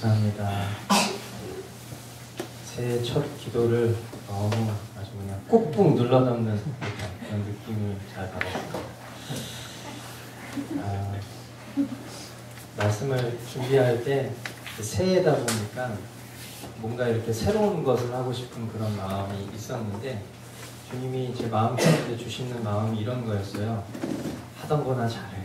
감사합니다. 새해 첫 기도를 너무 아주 그냥 꾹꾹 눌러넣는 그런 느낌을 잘 받았어요. 말씀을 준비할 때 새해다 보니까 뭔가 이렇게 새로운 것을 하고 싶은 그런 마음이 있었는데 주님이 제 마음 가운데 주시는 마음이 이런 거였어요. 하던 거나 잘해.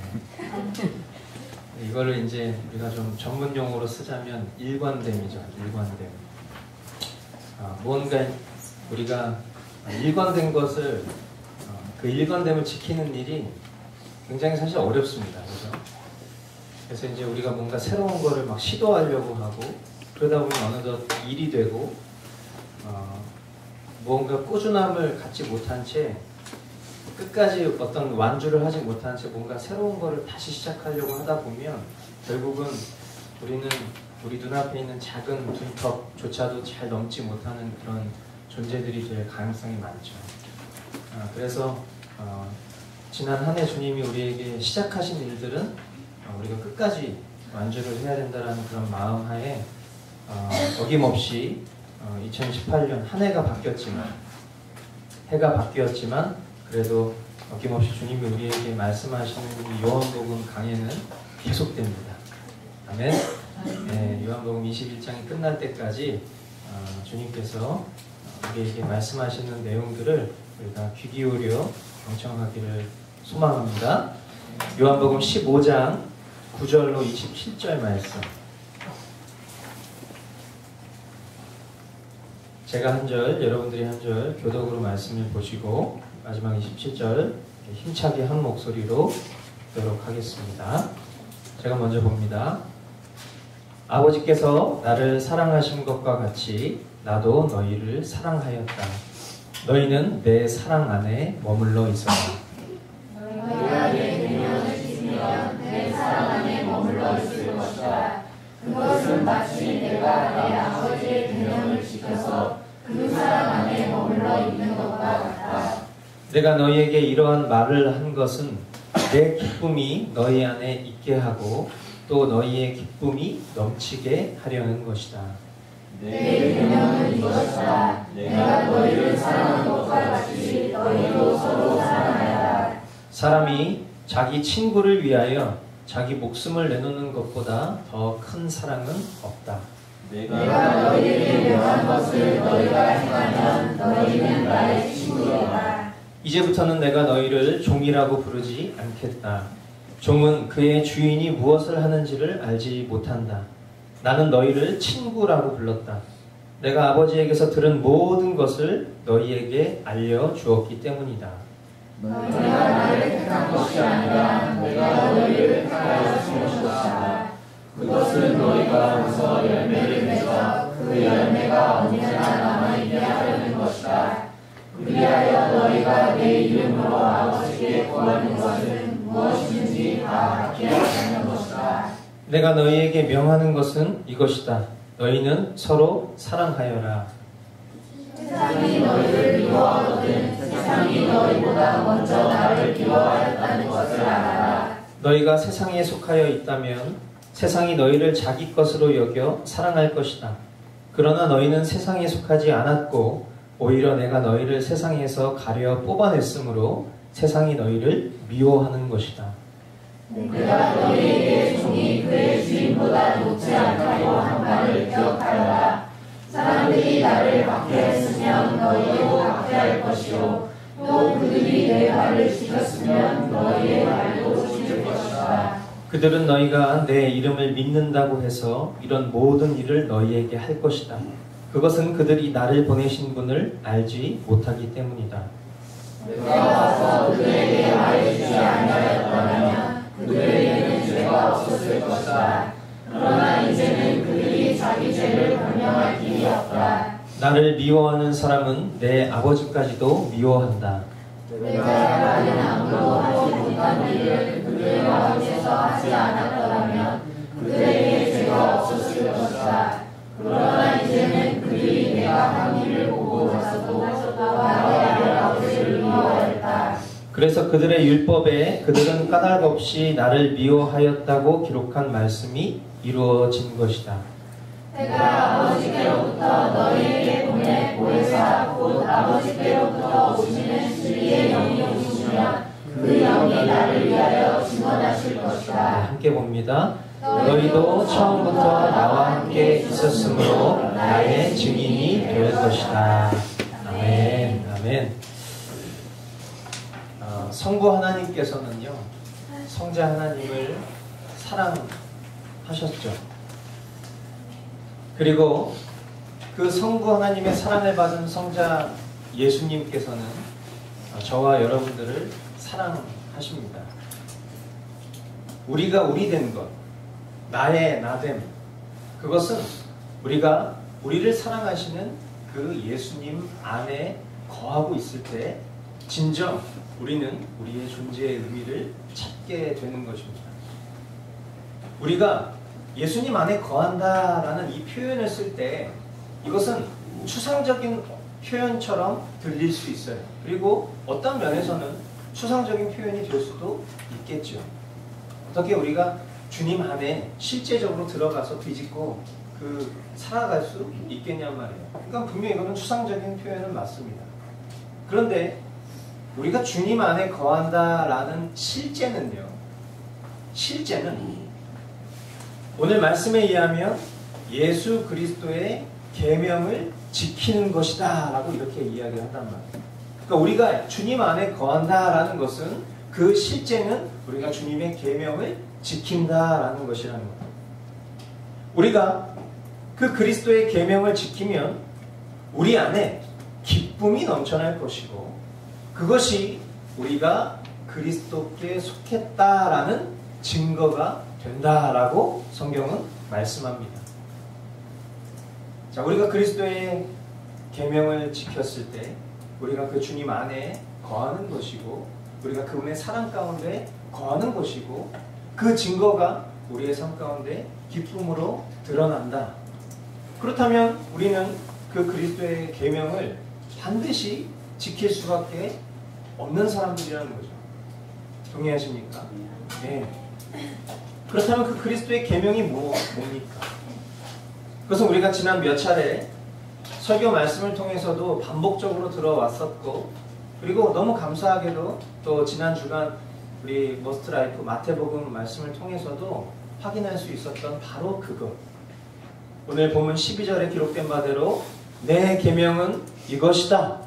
이거를 이제 우리가 좀 전문 용어로 쓰자면 일관됨이죠. 일관됨. 뭔가 우리가 일관된 것을 그 일관됨을 지키는 일이 굉장히 사실 어렵습니다. 그죠? 그래서 이제 우리가 뭔가 새로운 거를 막 시도하려고 하고 그러다 보면 어느덧 일이 되고 뭔가 꾸준함을 갖지 못한 채 끝까지 어떤 완주를 하지 못한 채 뭔가 새로운 거를 다시 시작하려고 하다 보면 결국은 우리는 우리 눈앞에 있는 작은 둔턱조차도 잘 넘지 못하는 그런 존재들이 될 가능성이 많죠. 그래서 지난 한 해 주님이 우리에게 시작하신 일들은 우리가 끝까지 완주를 해야 된다는 그런 마음 하에 어김없이 2018년 한 해가 바뀌었지만 그래도 어김없이 주님이 우리에게 말씀하시는 이 요한복음 강해는 계속됩니다. 아멘. 네, 요한복음 21장이 끝날 때까지 주님께서 우리에게 말씀하시는 내용들을 우리가 귀 기울여 경청하기를 소망합니다. 요한복음 15장 9절로 27절 말씀. 제가 한 절, 여러분들이 한 절 교독으로 말씀을 보시고 마지막 27절 힘차게 한 목소리로 듣도록 하겠습니다. 제가 먼저 봅니다. 아버지께서 나를 사랑하신 것과 같이 나도 너희를 사랑하였다. 너희는 내 사랑 안에 머물러 있어라. 너희가 내 계명을 지키면 내 사랑 안에 머물러 있을 것이다. 그것은 마치 내가 내 아버지의 계명을 지켜서 그 사랑 안에 머물러 있는 것과 같다. 내가 너희에게 이러한 말을 한 것은 내 기쁨이 너희 안에 있게 하고 또 너희의 기쁨이 넘치게 하려는 것이다. 내 계명은 이것이다. 내가 너희를 사랑한 것과 같이 너희도 서로 사랑하여라. 사람이 자기 친구를 위하여 자기 목숨을 내놓는 것보다 더 큰 사랑은 없다. 내가 너희에게 명한 것을 너희가 행하면 너희는 나의 친구이다. 이제부터는 내가 너희를 종이라고 부르지 않겠다. 종은 그의 주인이 무엇을 하는지를 알지 못한다. 나는 너희를 친구라고 불렀다. 내가 아버지에게서 들은 모든 것을 너희에게 알려주었기 때문이다. 너희가 나를 택한 것이 아니라 내가 너희를 택하여 주신 것이다. 그것은 너희가 와서 열매를 맺어 그 열매가 언제나 남아있게 하려는 것이다. 그리하여 너희가 내 이름으로 아버지께 구하는 것은 무엇이든지 다 받게 하는 것이다. 내가 너희에게 명하는 것은 이것이다. 너희는 서로 사랑하여라. 세상이 너희를 미워하거든 세상이 너희보다 먼저 나를 미워하였다는 것을 알아라. 너희가 세상에 속하여 있다면 세상이 너희를 자기 것으로 여겨 사랑할 것이다. 그러나 너희는 세상에 속하지 않았고 오히려 내가 너희를 세상에서 가려 뽑아냈으므로 세상이 너희를 미워하는 것이다. 내가 너희에게 종이 그의 주인보다 높지 않다고 한 말을 기억하여라. 사람들이 나를 박해했으면 너희도 박해할 것이요 또 그들이 내 말을 지켰으면 너희의 말도 지킬 것이다. 그들은 너희가 내 이름을 믿는다고 해서 이런 모든 일을 너희에게 할 것이다. 그것은 그들이 나를 보내신 분을 알지 못하기 때문이다. 내가 와서 그들에게 말해주지 아니하였다면 그들에게는 죄가 없었을 것이다. 그러나 이제는 그들이 자기 죄를 변명할 길이 없다. 나를 미워하는 사람은 내 아버지까지도 미워한다. 내가 다른 아무도 하지 못한 일을 그들 가운데서 하지 않았더라면 그들에게 죄가 없었을 것이다. 그러나 이제는 그들이 내가 한 일을 보고 나서도 나의 아버지를 미워했다. 그래서 그들의 율법에 그들은 까닭 없이 나를 미워하였다고 기록한 말씀이 이루어진 것이다. 내가 아버지께로부터 너희에게 보내 보혜사 곧 아버지께로부터 오시는 진리의 영이 오시면 그 영이 나를 위하여 증언하실 것이다. 함께 봅니다. 너희도 처음부터 나와 함께 있었으므로 나의 증인이 될 것이다. 아멘. 아멘. 성부 하나님께서는요, 성자 하나님을 사랑하셨죠. 그리고 그 성부 하나님의 사랑을 받은 성자 예수님께서는 저와 여러분들을 사랑하십니다. 우리가 우리 된 것, 나의 나됨, 그것은 우리가 우리를 사랑하시는 그 예수님 안에 거하고 있을 때 진정 우리는 우리의 존재의 의미를 찾게 되는 것입니다. 우리가 예수님 안에 거한다라는 이 표현을 쓸 때 이것은 추상적인 표현처럼 들릴 수 있어요. 그리고 어떤 면에서는 추상적인 표현이 될 수도 있겠죠. 어떻게 우리가 주님 안에 실제적으로 들어가서 뒤집고 살아갈 수 있겠냔 말이에요. 그러니까 분명히 이거는 추상적인 표현은 맞습니다. 그런데 우리가 주님 안에 거한다라는 실제는 오늘 말씀에 의하면 예수 그리스도의 계명을 지키는 것이다 라고 이렇게 이야기를 한단 말이에요. 그러니까 우리가 주님 안에 거한다라는 것은 그 실제는 우리가 주님의 계명을 지킨다라는 것이라는 거예요. 우리가 그 그리스도의 계명을 지키면 우리 안에 기쁨이 넘쳐날 것이고 그것이 우리가 그리스도께 속했다라는 증거가 된다라고 성경은 말씀합니다. 자, 우리가 그리스도의 계명을 지켰을 때 우리가 그 주님 안에 거하는 것이고 우리가 그분의 사랑 가운데 거하는 것이고 그 증거가 우리의 삶 가운데 기쁨으로 드러난다. 그렇다면 우리는 그 그리스도의 계명을 반드시 지킬 수밖에 없는 사람들이라는 거죠. 동의하십니까? 네. 그렇다면 그 그리스도의 계명이 뭡니까? 그것은 우리가 지난 몇 차례 설교 말씀을 통해서도 반복적으로 들어왔었고 그리고 너무 감사하게도 또 지난 주간 우리 머스트 라이프 마태복음 말씀을 통해서도 확인할 수 있었던 바로 그것. 오늘 본문 12절에 기록된 바대로 내 계명은 이것이다.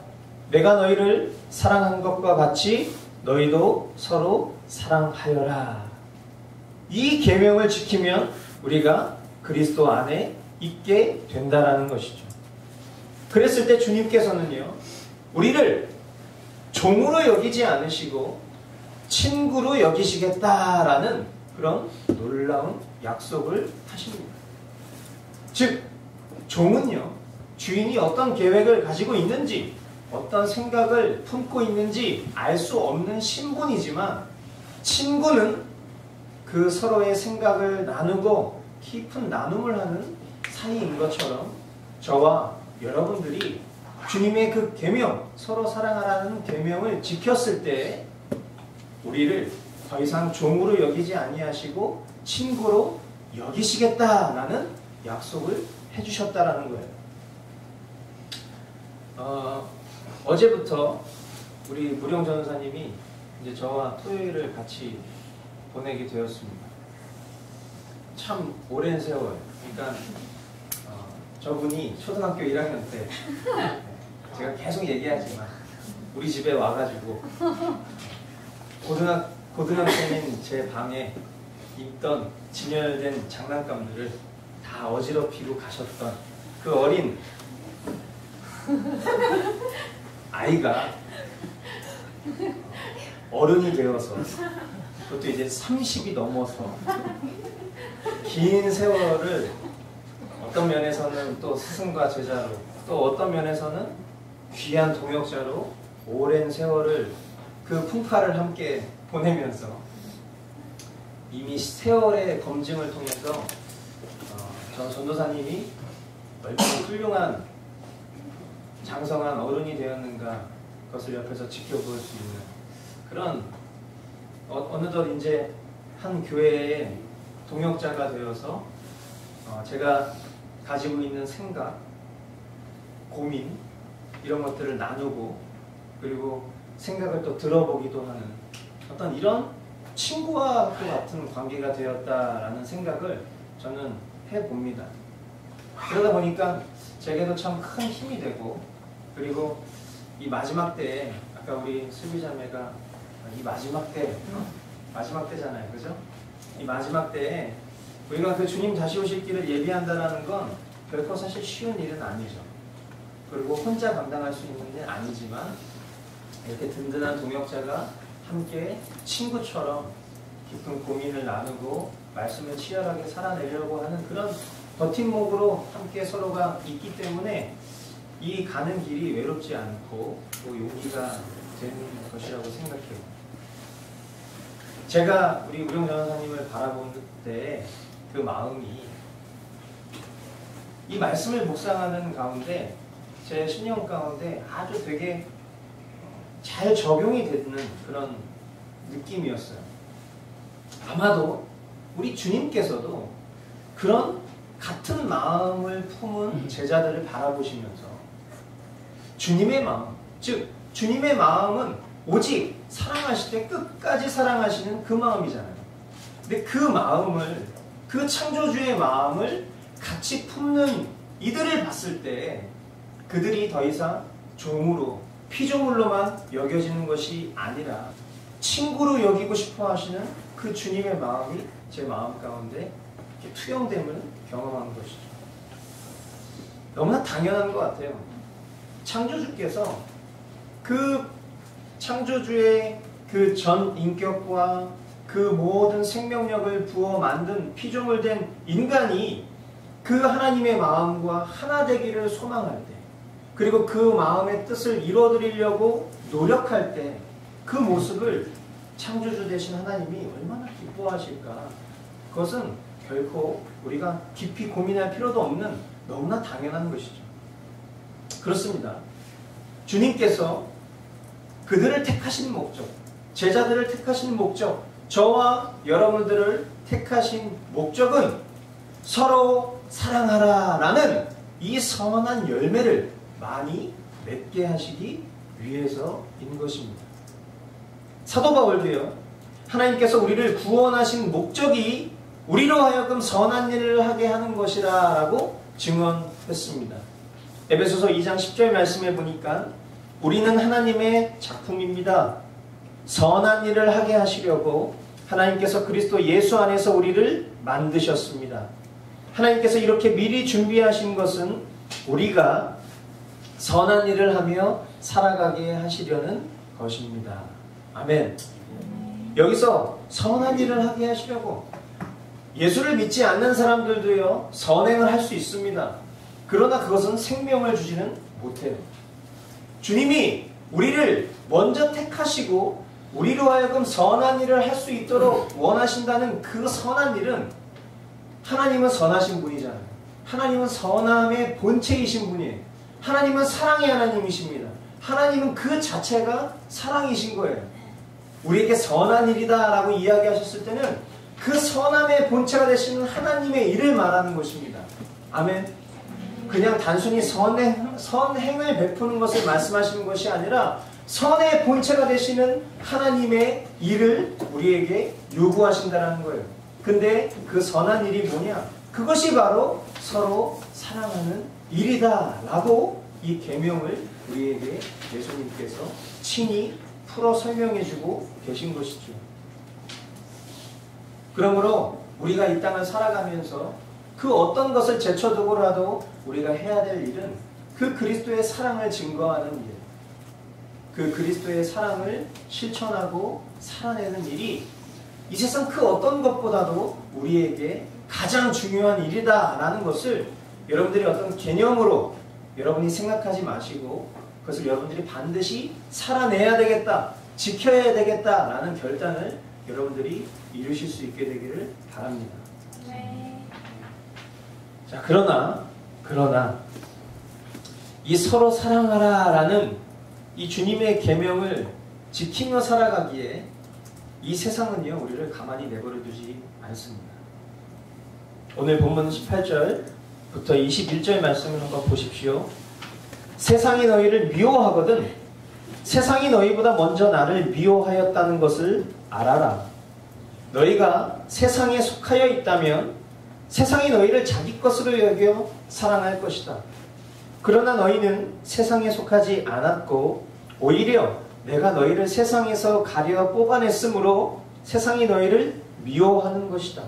내가 너희를 사랑한 것과 같이 너희도 서로 사랑하여라. 이 계명을 지키면 우리가 그리스도 안에 있게 된다라는 것이죠. 그랬을 때 주님께서는요, 우리를 종으로 여기지 않으시고 친구로 여기시겠다라는 그런 놀라운 약속을 하십니다. 즉, 종은요, 주인이 어떤 계획을 가지고 있는지, 어떤 생각을 품고 있는지 알 수 없는 신분이지만, 친구는 그 서로의 생각을 나누고 깊은 나눔을 하는 사이인 것처럼 저와 여러분들이 주님의 그 계명, 서로 사랑하라는 계명을 지켰을 때 우리를 더 이상 종으로 여기지 아니하시고 친구로 여기시겠다라는 약속을 해주셨다라는 거예요. 어제부터 우리 무령 전사님이 이제 저와 토요일을 같이 보내게 되었습니다. 참 오랜 세월. 그러니까 저분이 초등학교 1학년 때 제가 계속 얘기하지만 우리 집에 와가지고 고등학생인 제 방에 있던 진열된 장난감들을 다 어지럽히고 가셨던 그 어린 아이가 어른이 되어서 그것도 이제 30이 넘어서 긴 세월을 어떤 면에서는 또 스승과 제자로 또 어떤 면에서는 귀한 동역자로 오랜 세월을 그 풍파를 함께 보내면서 이미 세월의 검증을 통해서 전 전도사님이 얼마나 훌륭한 장성한 어른이 되었는가 그것을 옆에서 지켜볼 수 있는 그런 어느덧 이제 한 교회의 동역자가 되어서 제가 가지고 있는 생각, 고민 이런 것들을 나누고 그리고 생각을 또 들어보기도 하는 어떤 이런 친구와 같은 관계가 되었다라는 생각을 저는 해봅니다. 그러다 보니까 제게도 참 큰 힘이 되고 그리고 이 마지막 때에 아까 우리 수비자매가 이 마지막 때잖아요. 그죠? 이 마지막 때에 우리가 그 주님 다시 오실 길을 예비한다는 건 결코 사실 쉬운 일은 아니죠. 그리고 혼자 감당할 수 있는 일은 아니지만 이렇게 든든한 동역자가 함께 친구처럼 깊은 고민을 나누고 말씀을 치열하게 살아내려고 하는 그런 버팀목으로 함께 서로가 있기 때문에 이 가는 길이 외롭지 않고 또 용기가 되는 것이라고 생각해요. 제가 우리 우령 전사님을 바라볼 때 그 마음이 이 말씀을 묵상하는 가운데 제 신령 가운데 아주 되게 잘 적용이 되는 그런 느낌이었어요. 아마도 우리 주님께서도 그런 같은 마음을 품은 제자들을 바라보시면서 주님의 마음, 즉 주님의 마음은 오직 사랑하실 때 끝까지 사랑하시는 그 마음이잖아요. 근데 그 마음을, 그 창조주의 마음을 같이 품는 이들을 봤을 때 그들이 더 이상 종으로, 피조물로만 여겨지는 것이 아니라 친구로 여기고 싶어 하시는 그 주님의 마음이 제 마음 가운데 이렇게 투영됨을 경험한 것이죠. 너무나 당연한 것 같아요. 창조주께서 그 창조주의 그 전 인격과 그 모든 생명력을 부어 만든 피조물 된 인간이 그 하나님의 마음과 하나 되기를 소망할 때 그리고 그 마음의 뜻을 이루어드리려고 노력할 때 그 모습을 창조주 되신 하나님이 얼마나 기뻐하실까. 그것은 결코 우리가 깊이 고민할 필요도 없는 너무나 당연한 것이죠. 그렇습니다. 주님께서 그들을 택하신 목적, 제자들을 택하신 목적, 저와 여러분들을 택하신 목적은 서로 사랑하라 라는 이 선한 열매를 많이 맺게 하시기 위해서인 것입니다. 사도 바울도요, 하나님께서 우리를 구원하신 목적이 우리로 하여금 선한 일을 하게 하는 것이라 라고 증언했습니다. 에베소서 2장 10절 말씀에 보니까 우리는 하나님의 작품입니다. 선한 일을 하게 하시려고 하나님께서 그리스도 예수 안에서 우리를 만드셨습니다. 하나님께서 이렇게 미리 준비하신 것은 우리가 선한 일을 하며 살아가게 하시려는 것입니다. 아멘. 여기서 선한 일을 하게 하시려고, 예수를 믿지 않는 사람들도요 선행을 할 수 있습니다. 그러나 그것은 생명을 주지는 못해요. 주님이 우리를 먼저 택하시고 우리로 하여금 선한 일을 할 수 있도록 원하신다는 그 선한 일은, 하나님은 선하신 분이잖아요. 하나님은 선함의 본체이신 분이에요. 하나님은 사랑의 하나님이십니다. 하나님은 그 자체가 사랑이신 거예요. 우리에게 선한 일이다 라고 이야기하셨을 때는 그 선함의 본체가 되시는 하나님의 일을 말하는 것입니다. 아멘. 그냥 단순히 선행을 베푸는 것을 말씀하시는 것이 아니라 선의 본체가 되시는 하나님의 일을 우리에게 요구하신다는 거예요. 근데 그 선한 일이 뭐냐? 그것이 바로 서로 사랑하는 일이다 라고 이 계명을 우리에게 예수님께서 친히 풀어 설명해주고 계신 것이죠. 그러므로 우리가 이 땅을 살아가면서 그 어떤 것을 제쳐두고라도 우리가 해야 될 일은 그 그리스도의 사랑을 증거하는 일, 그 그리스도의 사랑을 실천하고 살아내는 일이 이 세상 그 어떤 것보다도 우리에게 가장 중요한 일이다 라는 것을 여러분들이 어떤 개념으로 여러분이 생각하지 마시고 그것을 여러분들이 반드시 살아내야 되겠다, 지켜야 되겠다 라는 결단을 여러분들이 이루실 수 있게 되기를 바랍니다. 네. 자, 그러나 이 서로 사랑하라 라는 이 주님의 계명을 지키며 살아가기에 이 세상은요 우리를 가만히 내버려 두지 않습니다. 오늘 본문 18절 21절 말씀을 한번 보십시오. 세상이 너희를 미워하거든 세상이 너희보다 먼저 나를 미워하였다는 것을 알아라. 너희가 세상에 속하여 있다면 세상이 너희를 자기 것으로 여겨 사랑할 것이다. 그러나 너희는 세상에 속하지 않았고 오히려 내가 너희를 세상에서 가려 뽑아냈으므로 세상이 너희를 미워하는 것이다.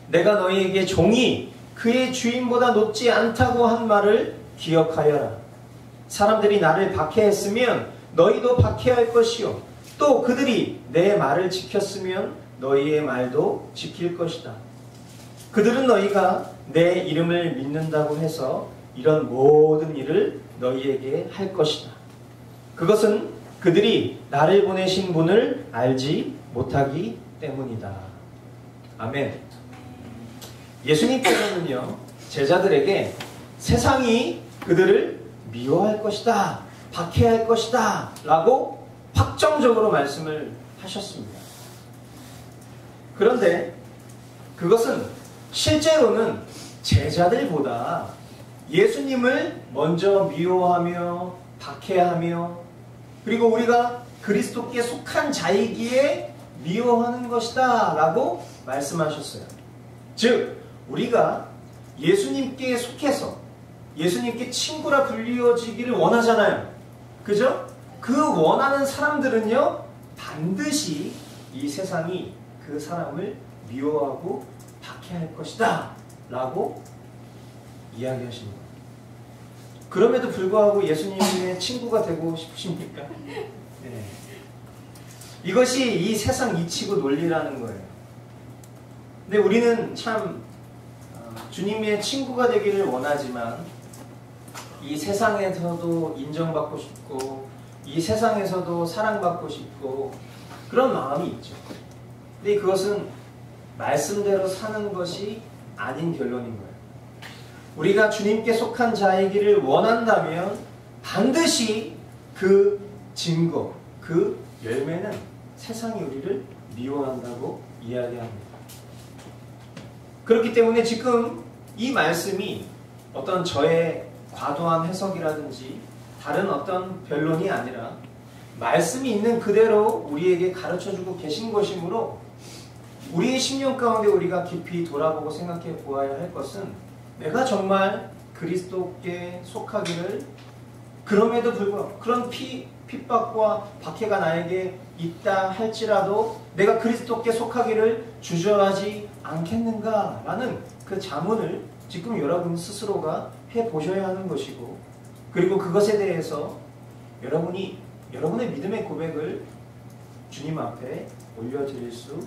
내가 너희에게 종이 그의 주인보다 높지 않다고 한 말을 기억하여라. 사람들이 나를 박해했으면 너희도 박해할 것이요 또 그들이 내 말을 지켰으면 너희의 말도 지킬 것이다. 그들은 너희가 내 이름을 믿는다고 해서 이런 모든 일을 너희에게 할 것이다. 그것은 그들이 나를 보내신 분을 알지 못하기 때문이다. 아멘. 예수님께서는요 제자들에게 세상이 그들을 미워할 것이다, 박해할 것이다 라고 확정적으로 말씀을 하셨습니다. 그런데 그것은 실제로는 제자들보다 예수님을 먼저 미워하며 박해하며 그리고 우리가 그리스도께 속한 자이기에 미워하는 것이다 라고 말씀하셨어요. 즉 우리가 예수님께 속해서 예수님께 친구라 불리어지기를 원하잖아요. 그죠? 그 원하는 사람들은요 반드시 이 세상이 그 사람을 미워하고 박해할 것이다 라고 이야기하시는 거예요. 그럼에도 불구하고 예수님의 친구가 되고 싶으십니까? 네. 이것이 이 세상 이치고 논리라는 거예요. 근데 우리는 참 주님의 친구가 되기를 원하지만 이 세상에서도 인정받고 싶고 이 세상에서도 사랑받고 싶고 그런 마음이 있죠. 근데 그것은 말씀대로 사는 것이 아닌 결론인 거예요. 우리가 주님께 속한 자이기를 원한다면 반드시 그 증거, 그 열매는 세상이 우리를 미워한다고 이야기합니다. 그렇기 때문에 지금 이 말씀이 어떤 저의 과도한 해석이라든지 다른 어떤 변론이 아니라 말씀이 있는 그대로 우리에게 가르쳐주고 계신 것이므로 우리의 심령 가운데 우리가 깊이 돌아보고 생각해 보아야 할 것은 내가 정말 그리스도께 속하기를 그럼에도 불구하고 그런 핍박과 박해가 나에게 있다 할지라도 내가 그리스도께 속하기를 주저하지 않겠는가라는 그 자문을 지금 여러분 스스로가 해보셔야 하는 것이고 그리고 그것에 대해서 여러분이 여러분의 믿음의 고백을 주님 앞에 올려드릴 수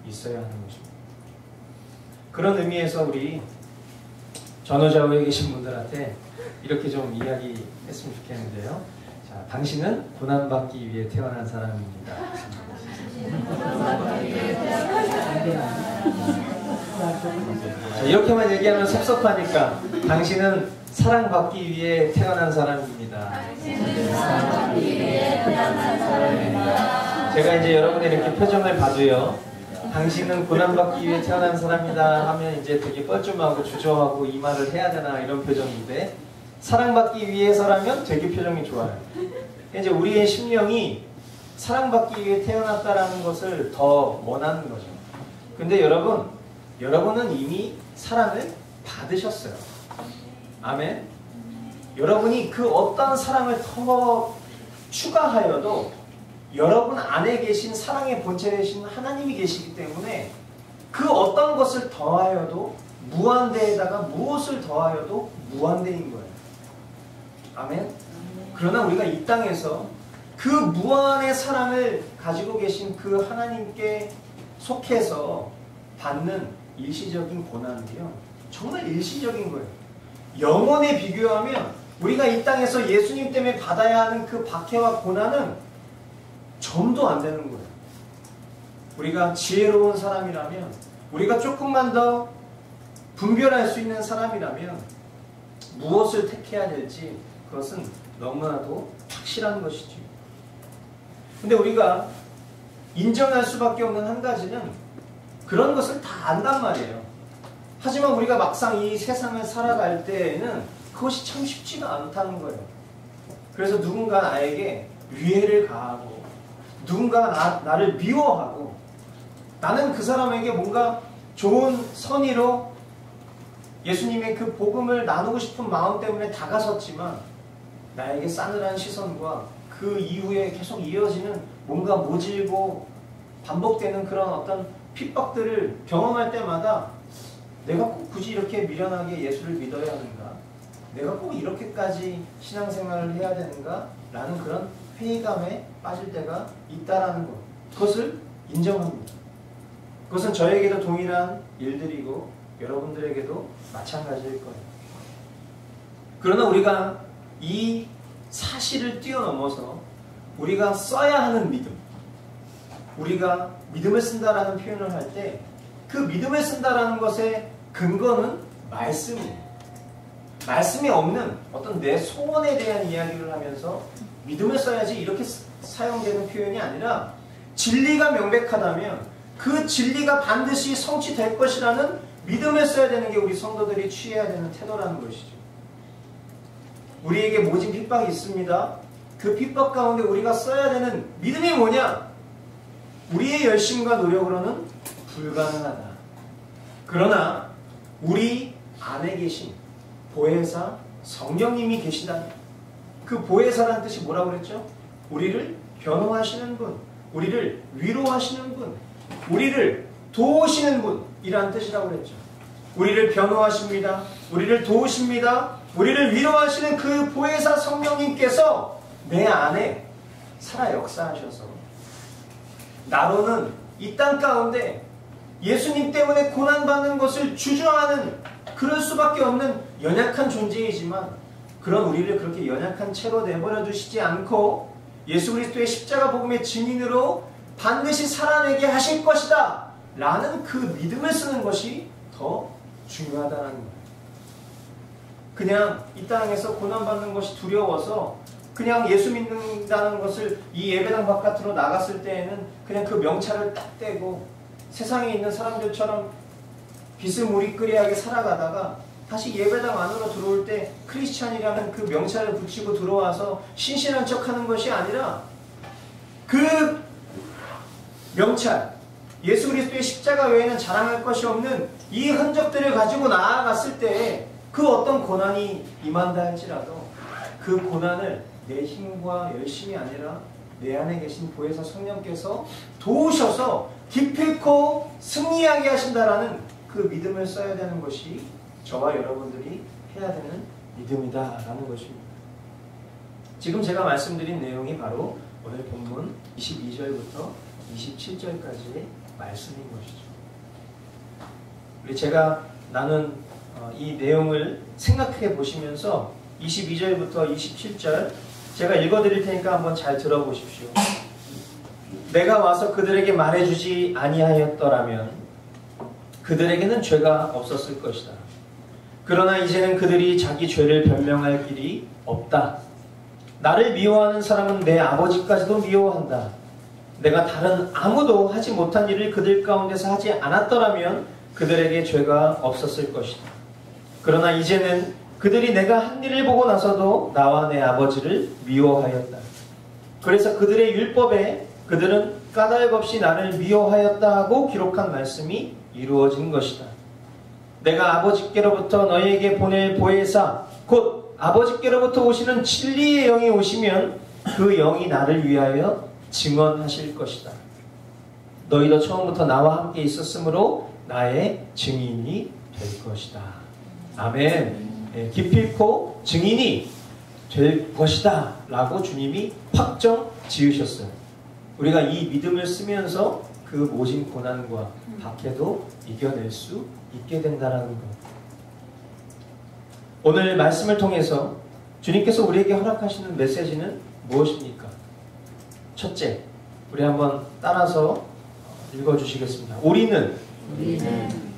있어야 하는 것입니다. 그런 의미에서 우리 전후좌우에 계신 분들한테 이렇게 좀 이야기했으면 좋겠는데요. 자, 당신은 고난받기 위해 태어난 사람입니다. 자, 이렇게만 얘기하면 섭섭하니까 당신은 사랑받기 위해 태어난 사람입니다. 제가 이제 여러분의 이렇게 표정을 봐도요. 당신은 고난받기 위해 태어난 사람이다 하면 이제 되게 뻘쭘하고 주저하고 이 말을 해야 되나 이런 표정인데 사랑받기 위해서라면 되게 표정이 좋아요. 이제 우리의 심령이 사랑받기 위해 태어났다라는 것을 더 원하는 거죠. 근데 여러분은 이미 사랑을 받으셨어요. 아멘. 여러분이 그 어떤 사랑을 더 추가하여도 여러분 안에 계신 사랑의 본체이신 하나님이 계시기 때문에 그 어떤 것을 더하여도 무한대에다가 무엇을 더하여도 무한대인 거예요. 아멘. 그러나 우리가 이 땅에서 그 무한의 사랑을 가지고 계신 그 하나님께 속해서 받는 일시적인 고난이요 정말 일시적인 거예요. 영원에 비교하면 우리가 이 땅에서 예수님 때문에 받아야 하는 그 박해와 고난은 점도 안 되는 거예요. 우리가 지혜로운 사람이라면 우리가 조금만 더 분별할 수 있는 사람이라면 무엇을 택해야 될지 그것은 너무나도 확실한 것이죠. 근데 우리가 인정할 수밖에 없는 한 가지는 그런 것을 다 안단 말이에요. 하지만 우리가 막상 이 세상을 살아갈 때에는 그것이 참 쉽지가 않다는 거예요. 그래서 누군가 나에게 위해를 가하고 누군가 나를 미워하고 나는 그 사람에게 뭔가 좋은 선의로 예수님의 그 복음을 나누고 싶은 마음 때문에 다가섰지만 나에게 싸늘한 시선과 그 이후에 계속 이어지는 뭔가 모질고 반복되는 그런 어떤 핍박들을 경험할 때마다 내가 꼭 굳이 이렇게 미련하게 예수를 믿어야 하는가? 내가 꼭 이렇게까지 신앙생활을 해야 되는가? 라는 그런 회의감에 빠질 때가 있다라는 것. 그것을 인정합니다. 그것은 저에게도 동일한 일들이고 여러분들에게도 마찬가지일 거예요. 그러나 우리가 이 사실을 뛰어넘어서 우리가 써야 하는 믿음, 우리가 믿음을 쓴다라는 표현을 할 때 그 믿음을 쓴다라는 것의 근거는 말씀이에요. 말씀이 없는 어떤 내 소원에 대한 이야기를 하면서 믿음을 써야지 이렇게 사용되는 표현이 아니라 진리가 명백하다면 그 진리가 반드시 성취될 것이라는 믿음을 써야 되는 게 우리 성도들이 취해야 되는 태도라는 것이죠. 우리에게 모진 핍박이 있습니다. 그 핍박 가운데 우리가 써야 되는 믿음이 뭐냐? 우리의 열심과 노력으로는 불가능하다. 그러나 우리 안에 계신 보혜사 성령님이 계시다면 그 보혜사라는 뜻이 뭐라고 그랬죠? 우리를 변호하시는 분, 우리를 위로하시는 분, 우리를 도우시는 분이라는 뜻이라고 그랬죠. 우리를 변호하십니다. 우리를 도우십니다. 우리를 위로하시는 그 보혜사 성령님께서 내 안에 살아 역사하셔서 나로는 이 땅 가운데 예수님 때문에 고난받는 것을 주저하는 그럴 수밖에 없는 연약한 존재이지만 그런 우리를 그렇게 연약한 채로 내버려 두시지 않고 예수 그리스도의 십자가 복음의 증인으로 반드시 살아내게 하실 것이다 라는 그 믿음을 쓰는 것이 더 중요하다는 거예요. 그냥 이 땅에서 고난받는 것이 두려워서 그냥 예수 믿는다는 것을 이 예배당 바깥으로 나갔을 때에는 그냥 그 명찰을 딱 떼고 세상에 있는 사람들처럼 비스무리끄리하게 살아가다가 다시 예배당 안으로 들어올 때 크리스찬이라는 그 명찰을 붙이고 들어와서 신실한 척하는 것이 아니라 그 명찰, 예수 그리스도의 십자가 외에는 자랑할 것이 없는 이 흔적들을 가지고 나아갔을 때 그 어떤 고난이 임한다 할지라도 그 고난을 내 힘과 열심이 아니라 내 안에 계신 보혜사 성령께서 도우셔서 기필코 승리하게 하신다라는 그 믿음을 써야 되는 것이 저와 여러분들이 해야 되는 믿음이다라는 것입니다. 지금 제가 말씀드린 내용이 바로 오늘 본문 22절부터 27절까지의 말씀인 것이죠. 우리 제가 나눈 이 내용을 생각해 보시면서 22절부터 27절 제가 읽어드릴 테니까 한번 잘 들어보십시오. 내가 와서 그들에게 말해주지 아니하였더라면 그들에게는 죄가 없었을 것이다. 그러나 이제는 그들이 자기 죄를 변명할 길이 없다. 나를 미워하는 사람은 내 아버지까지도 미워한다. 내가 다른 아무도 하지 못한 일을 그들 가운데서 하지 않았더라면 그들에게 죄가 없었을 것이다. 그러나 이제는 그들이 내가 한 일을 보고 나서도 나와 내 아버지를 미워하였다. 그래서 그들의 율법에 그들은 까닭 없이 나를 미워하였다 하고 기록한 말씀이 이루어진 것이다. 내가 아버지께로부터 너희에게 보낼 보혜사 곧 아버지께로부터 오시는 진리의 영이 오시면 그 영이 나를 위하여 증언하실 것이다. 너희도 처음부터 나와 함께 있었으므로 나의 증인이 될 것이다. 아멘. 기필코 증인이 될 것이다 라고 주님이 확정 지으셨어요. 우리가 이 믿음을 쓰면서 그 모진 고난과 박해도 이겨낼 수 있게 된다는 것. 오늘 말씀을 통해서 주님께서 우리에게 허락하시는 메시지는 무엇입니까? 첫째, 우리 한번 따라서 읽어주시겠습니다. 우리는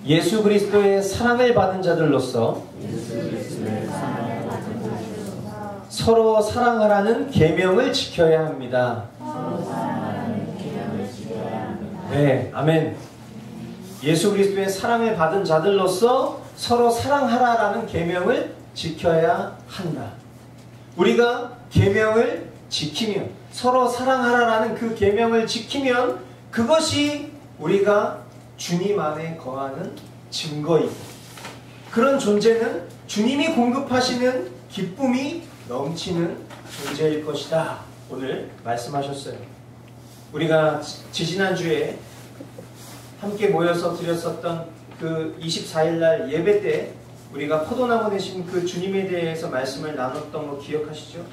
예수 그리스도의 사랑을 받은 자들로서 서로 사랑하라는 계명을 지켜야 합니다. 네, 아멘. 예수 그리스도의 사랑을 받은 자들로서 서로 사랑하라라는 계명을 지켜야 한다. 우리가 계명을 지키면, 서로 사랑하라라는 그 계명을 지키면 그것이 우리가 주님 안에 거하는 증거이고, 그런 존재는 주님이 공급하시는 기쁨이 넘치는 존재일 것이다. 오늘 말씀하셨어요. 우리가 지지난주에 함께 모여서 드렸었던 그 24일날 예배 때 우리가 포도나무 대신 그 주님에 대해서 말씀을 나눴던 거 기억하시죠?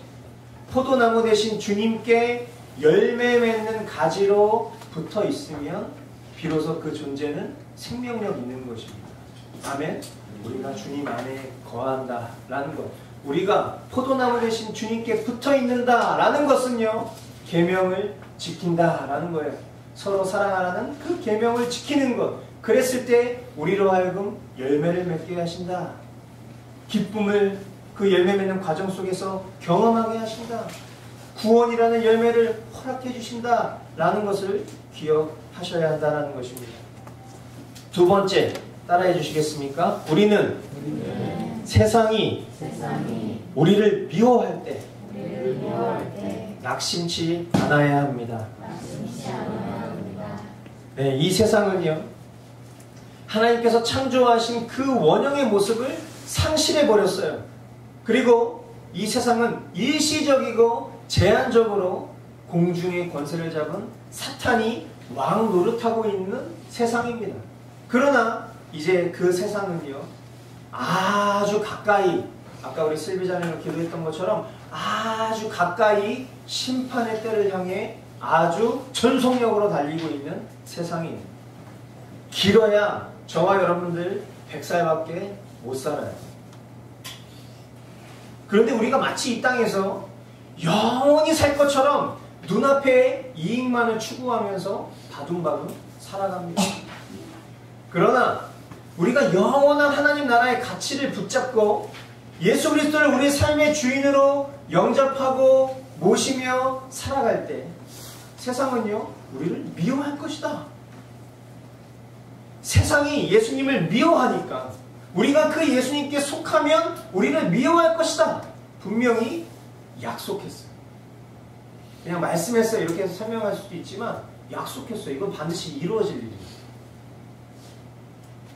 포도나무 대신 주님께 열매 맺는 가지로 붙어 있으면 비로소 그 존재는 생명력 있는 것입니다. 아멘. 우리가 주님 안에 거한다라는 것, 우리가 포도나무 대신 주님께 붙어 있는다라는 것은요, 계명을 지킨다라는 거예요. 서로 사랑하라는 그 계명을 지키는 것. 그랬을 때 우리로 하여금 열매를 맺게 하신다. 기쁨을 그 열매 맺는 과정 속에서 경험하게 하신다. 구원이라는 열매를 허락해 주신다 라는 것을 기억하셔야 한다는 것입니다. 두 번째, 따라해 주시겠습니까? 우리는 세상이 우리를 미워할 때 낙심치 않아야 합니다. 네, 이 세상은요, 하나님께서 창조하신 그 원형의 모습을 상실해 버렸어요. 그리고 이 세상은 일시적이고 제한적으로 공중의 권세를 잡은 사탄이 왕 노릇하고 있는 세상입니다. 그러나 이제 그 세상은요, 아주 가까이, 아까 우리 슬비자매로 기도했던 것처럼 아주 가까이 심판의 때를 향해 아주 전속력으로 달리고 있는 세상이에요. 길어야 저와 여러분들 100살밖에 못 살아요. 그런데 우리가 마치 이 땅에서 영원히 살 것처럼 눈앞에 이익만을 추구하면서 바둥바둥 살아갑니다. 그러나 우리가 영원한 하나님 나라의 가치를 붙잡고 예수 그리스도를 우리의 삶의 주인으로 영접하고 모시며 살아갈 때 세상은요, 우리를 미워할 것이다. 세상이 예수님을 미워하니까 우리가 그 예수님께 속하면 우리를 미워할 것이다. 분명히 약속했어요. 그냥 말씀했어요. 이렇게 해서 설명할 수도 있지만 약속했어요. 이건 반드시 이루어질 일입니다.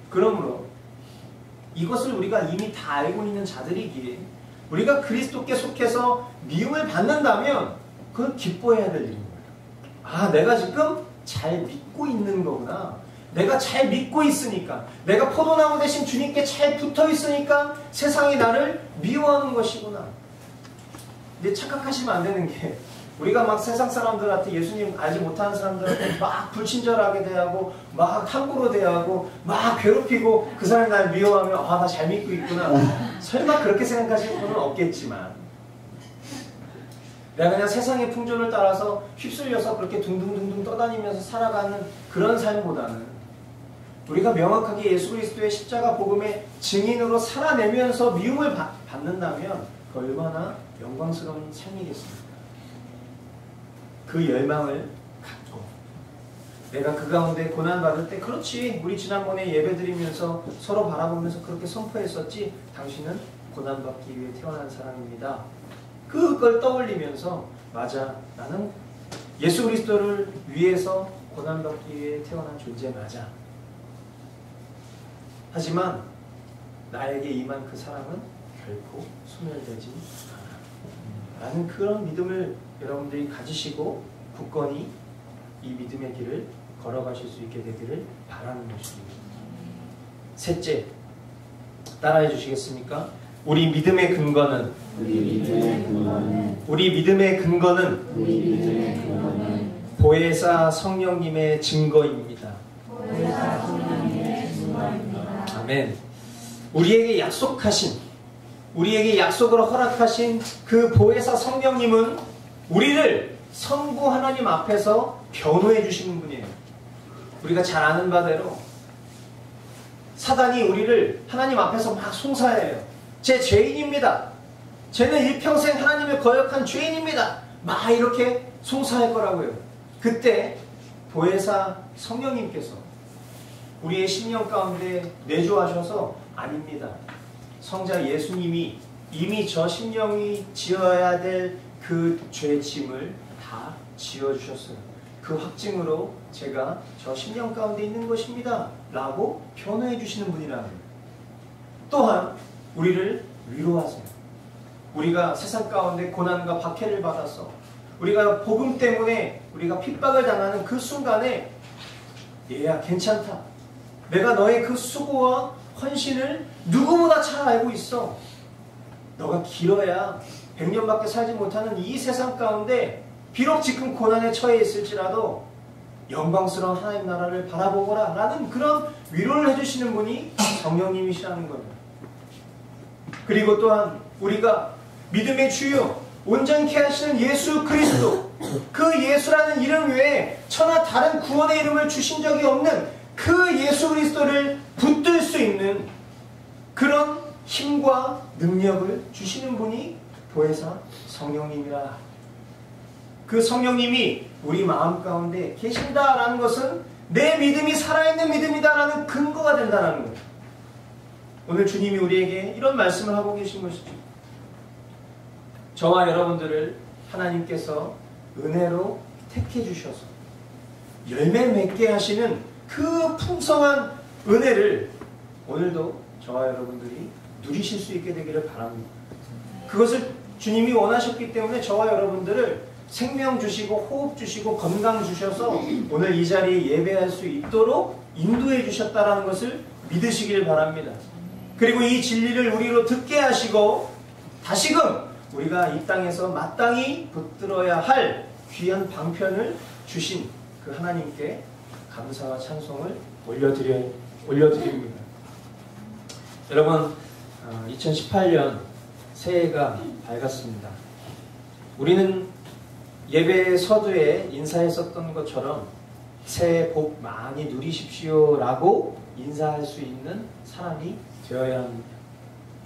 그러므로 이것을 우리가 이미 다 알고 있는 자들이기에 우리가 그리스도께 속해서 미움을 받는다면 그건 기뻐해야 될 일인 거예요. 아, 내가 지금 잘 믿고 있는 거구나. 내가 잘 믿고 있으니까, 내가 포도나무 대신 주님께 잘 붙어 있으니까 세상이 나를 미워하는 것이구나. 근데 착각하시면 안 되는 게, 우리가 막 세상 사람들한테, 예수님 알지 못하는 사람들한테 막 불친절하게 대하고 막 함부로 대하고 막 괴롭히고 그 사람이 날 미워하면 아, 나 잘 믿고 있구나. 설마 그렇게 생각하시는 분은 없겠지만, 내가 그냥 세상의 풍조를 따라서 휩쓸려서 그렇게 둥둥둥둥 떠다니면서 살아가는 그런 삶보다는 우리가 명확하게 예수 그리스도의 십자가 복음의 증인으로 살아내면서 미움을 받는다면 그 얼마나 영광스러운 삶이겠습니까? 그 열망을 갖고 내가 그 가운데 고난받을 때, 그렇지, 우리 지난번에 예배드리면서 서로 바라보면서 그렇게 선포했었지, 당신은 고난받기 위해 태어난 사람입니다. 그걸 떠올리면서, 맞아, 나는 예수 그리스도를 위해서 고난받기 위해 태어난 존재 맞아. 하지만 나에게 임한 그 사랑은 결코 소멸되지 않아. 라는 그런 믿음을 여러분들이 가지시고 굳건히 이 믿음의 길을 걸어가실 수 있게 되기를 바라는 것입니다. 셋째, 따라해 주시겠습니까? 우리 믿음의 근거는 보혜사 성령님의 증거입니다. 아멘. 우리에게 약속을 허락하신 그 보혜사 성령님은 우리를 성부 하나님 앞에서 변호해 주시는 분이에요. 우리가 잘 아는 바대로 사단이 우리를 하나님 앞에서 막 송사해요. 제 죄인입니다. 쟤는 일평생 하나님을 거역한 죄인입니다. 막 이렇게 송사할 거라고요. 그때 보혜사 성령님께서 우리의 심령 가운데 내주하셔서 아닙니다. 성자 예수님이 이미 저 심령이 지어야 될 그 죄짐을 다 지어주셨어요. 그 확증으로 제가 저 심령 가운데 있는 것입니다 라고 변호해 주시는 분이라는 거예요. 또한 우리를 위로하세요. 우리가 세상 가운데 고난과 박해를 받아서 우리가 복음 때문에 우리가 핍박을 당하는 그 순간에 얘야 괜찮다. 내가 너의 그 수고와 헌신을 누구보다 잘 알고 있어. 너가 길어야 100년밖에 살지 못하는 이 세상 가운데 비록 지금 고난에 처해 있을지라도 영광스러운 하나님 나라를 바라보거라 라는 그런 위로를 해주시는 분이 성령님이시라는 겁니다. 그리고 또한 우리가 믿음의 주요 온전케 하시는 예수 그리스도, 그 예수라는 이름 외에 천하 다른 구원의 이름을 주신 적이 없는 그 예수 그리스도를 붙들 수 있는 그런 힘과 능력을 주시는 분이 보혜사 성령님이라. 그 성령님이 우리 마음 가운데 계신다라는 것은 내 믿음이 살아있는 믿음이다라는 근거가 된다는 거예요. 오늘 주님이 우리에게 이런 말씀을 하고 계신 것이죠. 저와 여러분들을 하나님께서 은혜로 택해 주셔서 열매 맺게 하시는 그 풍성한 은혜를 오늘도 저와 여러분들이 누리실 수 있게 되기를 바랍니다. 그것을 주님이 원하셨기 때문에 저와 여러분들을 생명 주시고 호흡 주시고 건강 주셔서 오늘 이 자리에 예배할 수 있도록 인도해 주셨다는 것을 믿으시길 바랍니다. 그리고 이 진리를 우리로 듣게 하시고 다시금 우리가 이 땅에서 마땅히 붙들어야 할 귀한 방편을 주신 그 하나님께 감사와 찬송을 올려드립니다. 여러분, 2018년 새해가 밝았습니다. 우리는 예배 서두에 인사했었던 것처럼 새해 복 많이 누리십시오 라고 인사할 수 있는 사람이 되어야 합니다.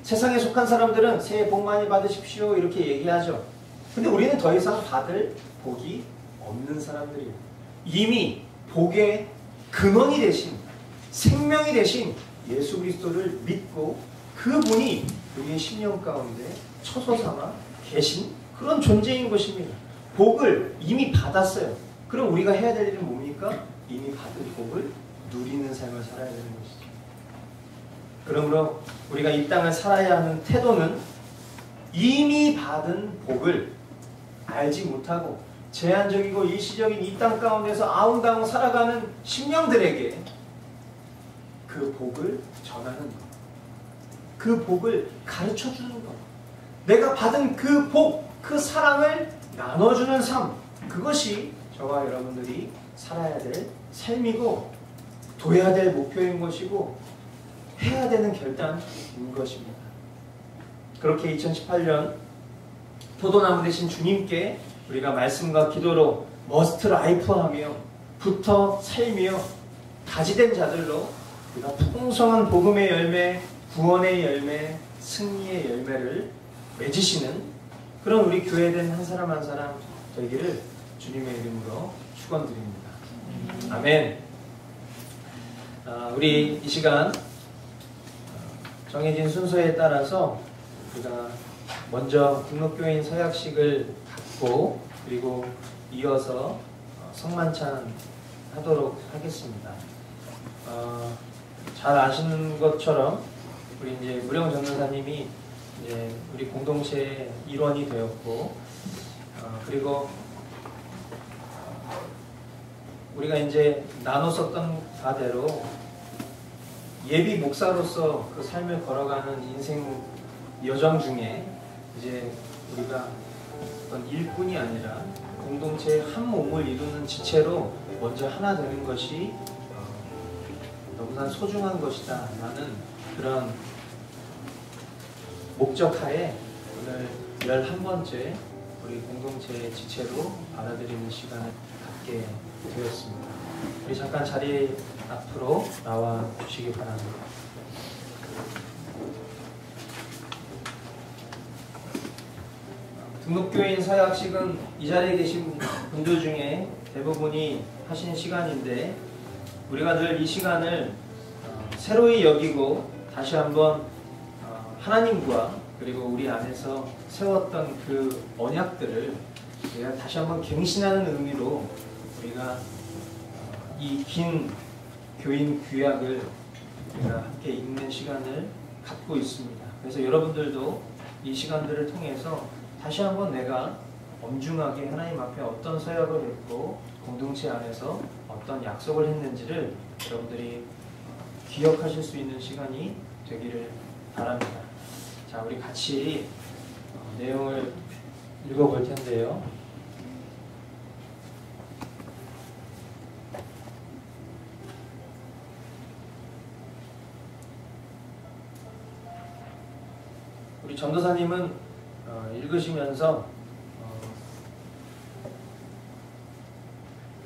세상에 속한 사람들은 새해 복 많이 받으십시오 이렇게 얘기하죠. 근데 우리는 더 이상 받을 복이 없는 사람들이에요. 이미 복의 근원이 되신, 생명이 되신 예수 그리스도를 믿고 그분이 우리의 심령 가운데 처소삼아 계신 그런 존재인 것입니다. 복을 이미 받았어요. 그럼 우리가 해야 될 일은 뭡니까? 이미 받은 복을 누리는 삶을 살아야 되는 것이죠. 그러므로 우리가 이 땅을 살아야 하는 태도는 이미 받은 복을 알지 못하고 제한적이고 일시적인 이 땅 가운데서 아웅다웅 살아가는 심령들에게 그 복을 전하는 것, 그 복을 가르쳐주는 것, 내가 받은 그 복, 그 사랑을 나눠주는 삶, 그것이 저와 여러분들이 살아야 될 삶이고 둬야 될 목표인 것이고 해야 되는 결단인 것입니다. 그렇게 2018년 포도나무 되신 주님께 우리가 말씀과 기도로 머스트 라이프하며 붙어 살며 가지된 자들로 우리가 풍성한 복음의 열매, 구원의 열매, 승리의 열매를 맺으시는 그런 우리 교회된 한 사람 한 사람 되기를 주님의 이름으로 축원드립니다. 아멘. 우리 이 시간 정해진 순서에 따라서 우리가 먼저 등록교인 서약식을 갖고 그리고 이어서 성만찬 하도록 하겠습니다. 잘 아시는 것처럼 우리 이제 무령 전도사님이 이제 우리 공동체의 일원이 되었고, 그리고 우리가 이제 나눴었던 바대로 예비 목사로서 그 삶을 걸어가는 인생 여정 중에 이제 우리가 어떤 일꾼이 아니라 공동체의 한 몸을 이루는 지체로 먼저 하나 되는 것이 너무나 소중한 것이다 라는 그런 목적하에 오늘 11번째 우리 공동체의 지체로 받아들이는 시간을 갖게 되었습니다. 우리 잠깐 자리 앞으로 나와 주시기 바랍니다. 등록교인 서약식은 이 자리에 계신 분들 중에 대부분이 하시는 시간인데 우리가 늘 이 시간을 새로이 여기고 다시 한번 하나님과 그리고 우리 안에서 세웠던 그 언약들을 우리가 다시 한번 갱신하는 의미로 우리가 이 긴 교인 규약을 우리가 함께 읽는 시간을 갖고 있습니다. 그래서 여러분들도 이 시간들을 통해서 다시 한번 내가 엄중하게 하나님 앞에 어떤 서약을 했고 공동체 안에서 어떤 약속을 했는지를 여러분들이 기억하실 수 있는 시간이 되기를 바랍니다. 자, 우리 같이 내용을 읽어볼 텐데요. 우리 전도사님은 읽으시면서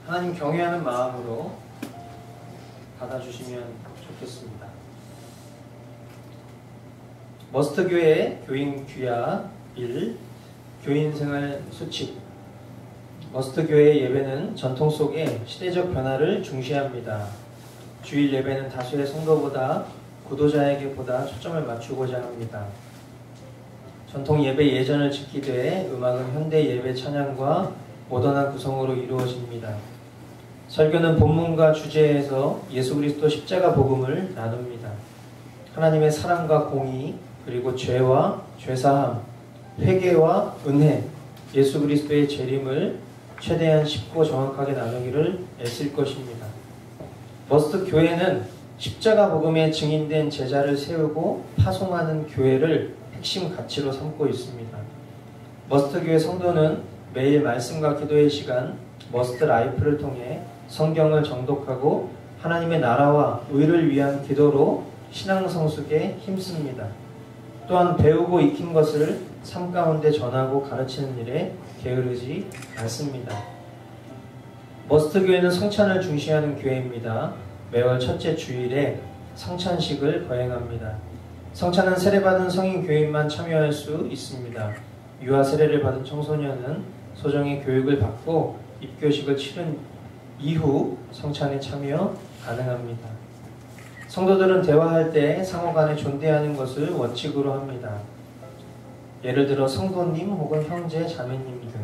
하나님 경외하는 마음으로 받아주시면 좋겠습니다. 머스트교회 교인 규약 1. 교인생활 수칙. 머스트교회 예배는 전통 속에 시대적 변화를 중시합니다. 주일 예배는 다수의 성도보다 구도자에게 보다 초점을 맞추고자 합니다. 전통 예배 예전을 지키되 음악은 현대 예배 찬양과 모던한 구성으로 이루어집니다. 설교는 본문과 주제에서 예수 그리스도 십자가 복음을 나눕니다. 하나님의 사랑과 공의, 그리고 죄와 죄사함, 회개와 은혜, 예수 그리스도의 재림을 최대한 쉽고 정확하게 나누기를 애쓸 것입니다. 머스트 교회는 십자가 복음에 증인된 제자를 세우고 파송하는 교회를 핵심 가치로 삼고 있습니다. 머스트 교회 성도는 매일 말씀과 기도의 시간, 머스트 라이프를 통해 성경을 정독하고 하나님의 나라와 의를 위한 기도로 신앙 성숙에 힘씁니다. 또한 배우고 익힌 것을 삶 가운데 전하고 가르치는 일에 게으르지 않습니다. 머스트 교회는 성찬을 중시하는 교회입니다. 매월 첫째 주일에 성찬식을 거행합니다. 성찬은 세례받은 성인 교인만 참여할 수 있습니다. 유아 세례를 받은 청소년은 소정의 교육을 받고 입교식을 치른 이후 성찬에 참여 가능합니다. 성도들은 대화할 때 상호간에 존대하는 것을 원칙으로 합니다. 예를 들어 성도님 혹은 형제, 자매님 등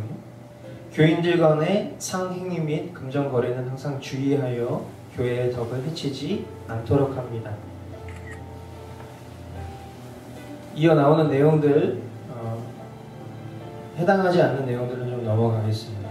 교인들 간의 상행위 및 금전 거래는 항상 주의하여 교회의 덕을 해치지 않도록 합니다. 이어 나오는 내용들, 해당하지 않는 내용들은 좀 넘어가겠습니다.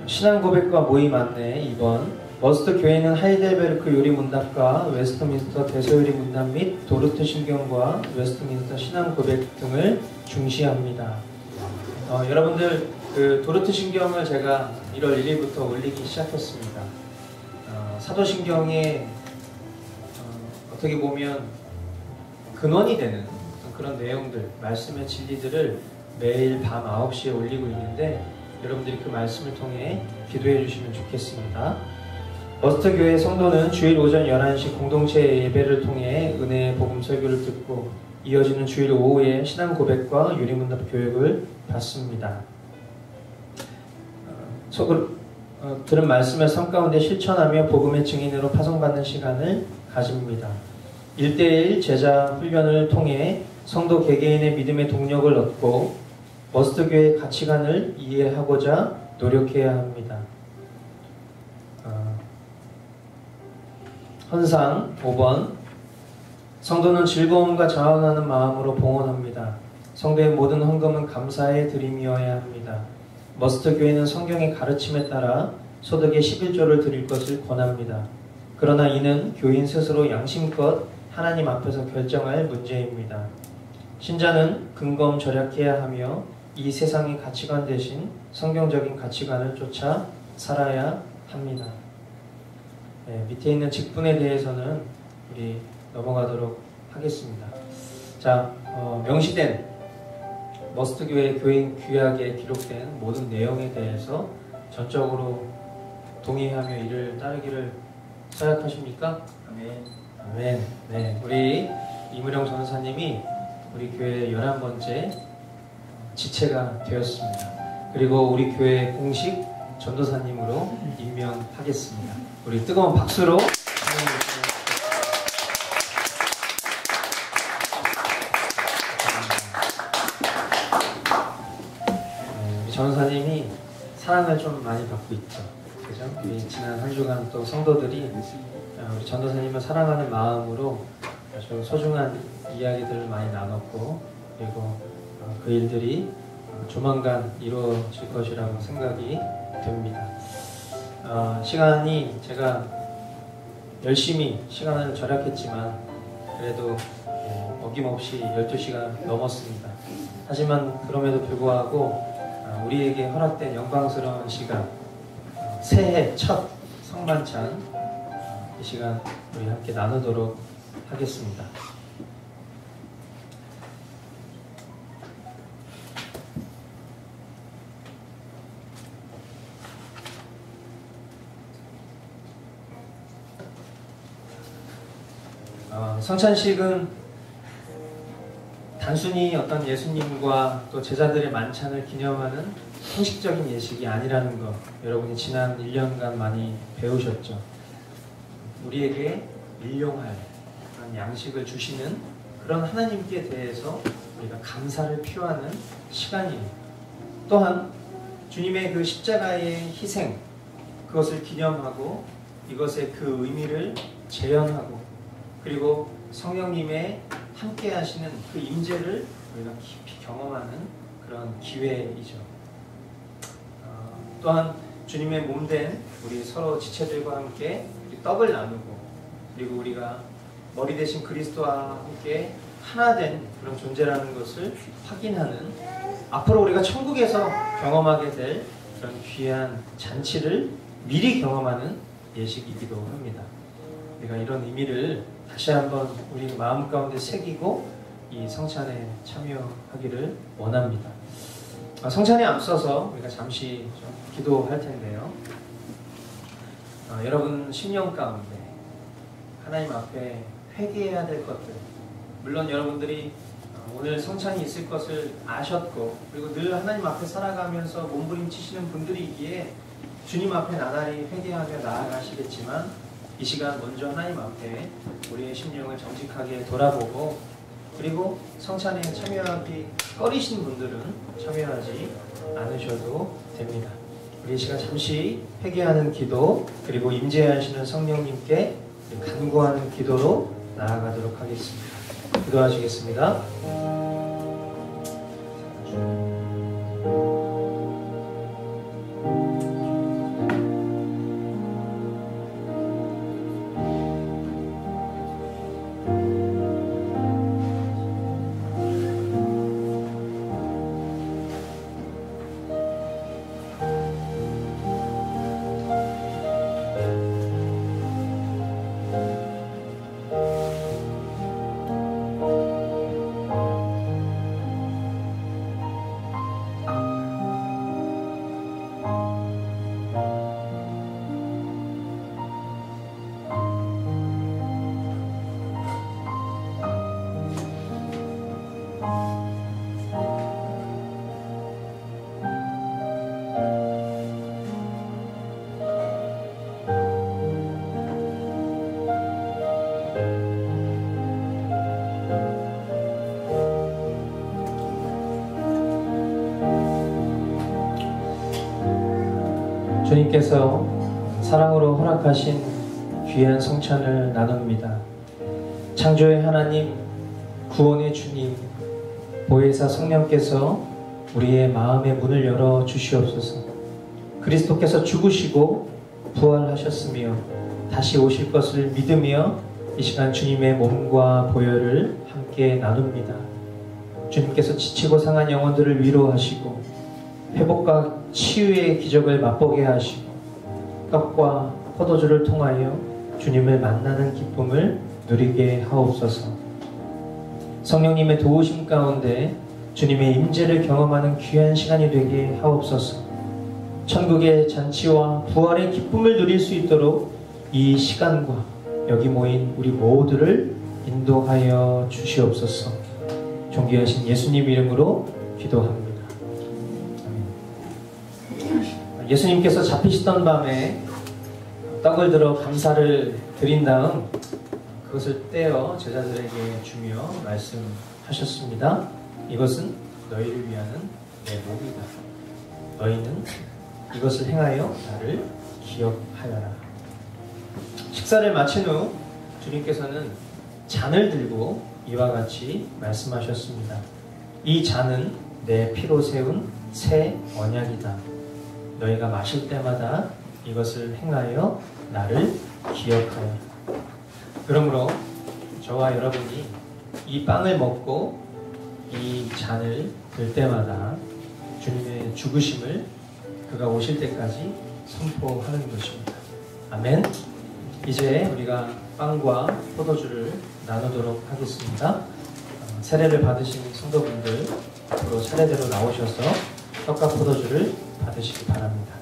신앙 고백과 모임 안내 2번. 머스트 교회는 하이델베르크 요리 문답과 웨스트민스터 대서요리 문답 및 도르트 신경과 웨스트민스터 신앙 고백 등을 중시합니다. 여러분들 그 도르트 신경을 제가 1월 1일부터 올리기 시작했습니다. 사도신경에 어떻게 보면 근원이 되는 그런 내용들, 말씀의 진리들을 매일 밤 9시에 올리고 있는데 여러분들이 그 말씀을 통해 기도해 주시면 좋겠습니다. 머스트 교회 성도는 주일 오전 11시 공동체 예배를 통해 은혜의 복음 설교를 듣고 이어지는 주일 오후에 신앙 고백과 유리문답 교육을 받습니다. 들은 말씀을 삶 가운데 실천하며 복음의 증인으로 파송받는 시간을 가집니다. 1대1 제자 훈련을 통해 성도 개개인의 믿음의 동력을 얻고 머스트 교회의 가치관을 이해하고자 노력해야 합니다. 헌상 5번. 성도는 즐거움과 자원하는 마음으로 봉헌합니다. 성도의 모든 헌금은 감사의 드림이어야 합니다. 머스트 교회는 성경의 가르침에 따라 소득의 11조를 드릴 것을 권합니다. 그러나 이는 교인 스스로 양심껏 하나님 앞에서 결정할 문제입니다. 신자는 근검 절약해야 하며 이 세상의 가치관 대신 성경적인 가치관을 쫓아 살아야 합니다. 밑에 있는 직분에 대해서는 우리 넘어가도록 하겠습니다. 자, 명시된 머스트 교회 교인 규약에 기록된 모든 내용에 대해서 전적으로 동의하며 이를 따르기를 서약하십니까? 아멘. 아멘. 네, 우리 이무령 전사님이 우리 교회 11번째 지체가 되었습니다. 그리고 우리 교회 공식 전도사님으로 임명하겠습니다. 우리 뜨거운 박수로 우리 전도사님이 사랑을 좀 많이 받고 있죠. 그죠? 우리 지난 한 주간 또 성도들이 우리 전도사님을 사랑하는 마음으로 아주 소중한 이야기들을 많이 나눴고, 그리고 그 일들이 조만간 이루어질 것이라고 생각이 됩니다. 시간이 제가 열심히 시간을 절약했지만 그래도 어김없이 12시가 넘었습니다. 하지만 그럼에도 불구하고 우리에게 허락된 영광스러운 시간, 새해 첫 성만찬, 이 시간 우리 함께 나누도록 하겠습니다. 성찬식은 단순히 어떤 예수님과 또 제자들의 만찬을 기념하는 형식적인 예식이 아니라는 것, 여러분이 지난 1년간 많이 배우셨죠. 우리에게 일용할 그런 양식을 주시는 그런 하나님께 대해서 우리가 감사를 표하는 시간이에요. 또한 주님의 그 십자가의 희생, 그것을 기념하고 이것의 그 의미를 재현하고, 그리고 성령님의 함께 하시는 그 임재를 우리가 깊이 경험하는 그런 기회이죠. 또한 주님의 몸된 우리 서로 지체들과 함께 떡을 나누고, 그리고 우리가 머리 대신 그리스도와 함께 하나 된 그런 존재라는 것을 확인하는, 앞으로 우리가 천국에서 경험하게 될 그런 귀한 잔치를 미리 경험하는 예식이기도 합니다. 우리가 이런 의미를 다시 한번 우리 마음 가운데 새기고 이 성찬에 참여하기를 원합니다. 성찬에 앞서서 우리가 잠시 좀 기도할 텐데요. 여러분 심령 가운데 하나님 앞에 회개해야 될 것들, 물론 여러분들이 오늘 성찬이 있을 것을 아셨고, 그리고 늘 하나님 앞에 살아가면서 몸부림치시는 분들이기에 주님 앞에 나날이 회개하며 나아가시겠지만, 이 시간 먼저 하나님 앞에 우리의 심령을 정직하게 돌아보고, 그리고 성찬에 참여하기 꺼리신 분들은 참여하지 않으셔도 됩니다. 우리 이 시간 잠시 회개하는 기도, 그리고 임재하시는 성령님께 간구하는 기도로 나아가도록 하겠습니다. 기도하시겠습니다. 주님께서 사랑으로 허락하신 귀한 성찬을 나눕니다. 창조의 하나님, 구원의 주님, 보혜사 성령께서 우리의 마음의 문을 열어 주시옵소서. 그리스도께서 죽으시고 부활하셨으며 다시 오실 것을 믿으며 이 시간 주님의 몸과 보혈을 함께 나눕니다. 주님께서 지치고 상한 영혼들을 위로하시고 회복과 치유의 기적을 맛보게 하시고 떡과 포도주를 통하여 주님을 만나는 기쁨을 누리게 하옵소서. 성령님의 도우심 가운데 주님의 임재를 경험하는 귀한 시간이 되게 하옵소서. 천국의 잔치와 부활의 기쁨을 누릴 수 있도록 이 시간과 여기 모인 우리 모두를 인도하여 주시옵소서. 존귀하신 예수님 이름으로 기도합니다. 아멘. 예수님께서 잡히시던 밤에 떡을 들어 감사를 드린 다음 그것을 떼어 제자들에게 주며 말씀하셨습니다. 이것은 너희를 위하는 내 몸이다. 너희는 이것을 행하여 나를 기억하여라. 식사를 마친 후 주님께서는 잔을 들고 이와 같이 말씀하셨습니다. 이 잔은 내 피로 세운 새 언약이다. 너희가 마실 때마다 이것을 행하여 나를 기억하여라. 그러므로 저와 여러분이 이 빵을 먹고 이 잔을 들 때마다 주님의 죽으심을 그가 오실 때까지 선포하는 것입니다. 아멘. 이제 우리가 빵과 포도주를 나누도록 하겠습니다. 세례를 받으신 성도분들 앞으로 차례대로 나오셔서 떡과 포도주를 받으시기 바랍니다.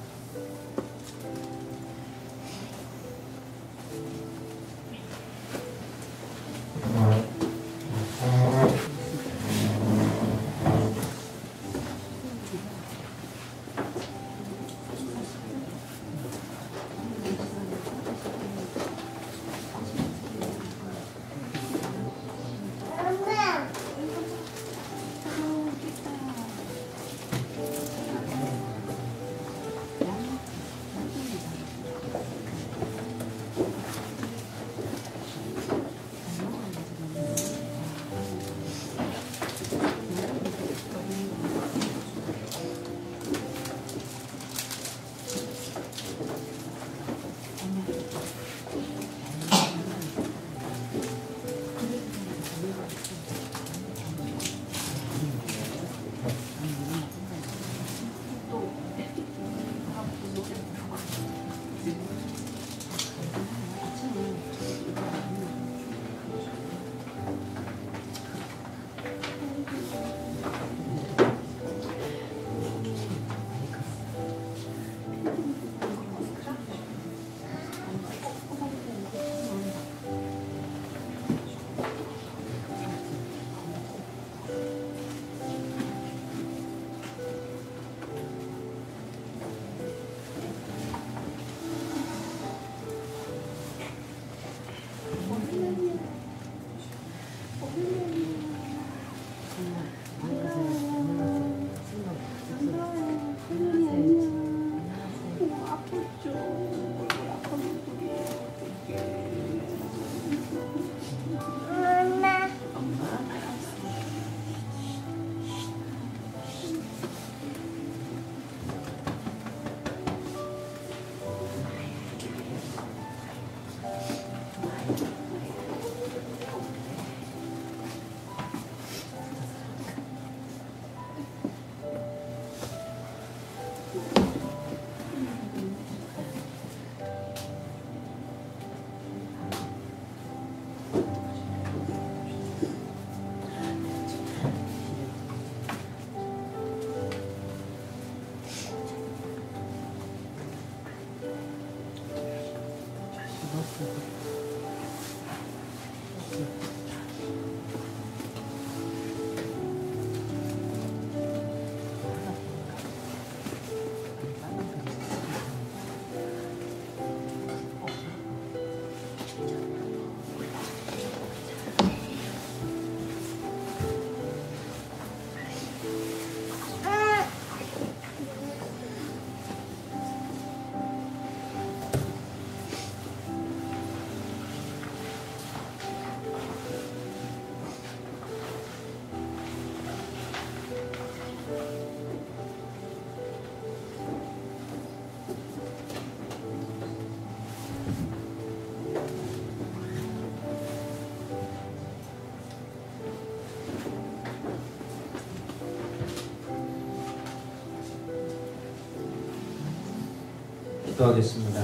기도하겠습니다.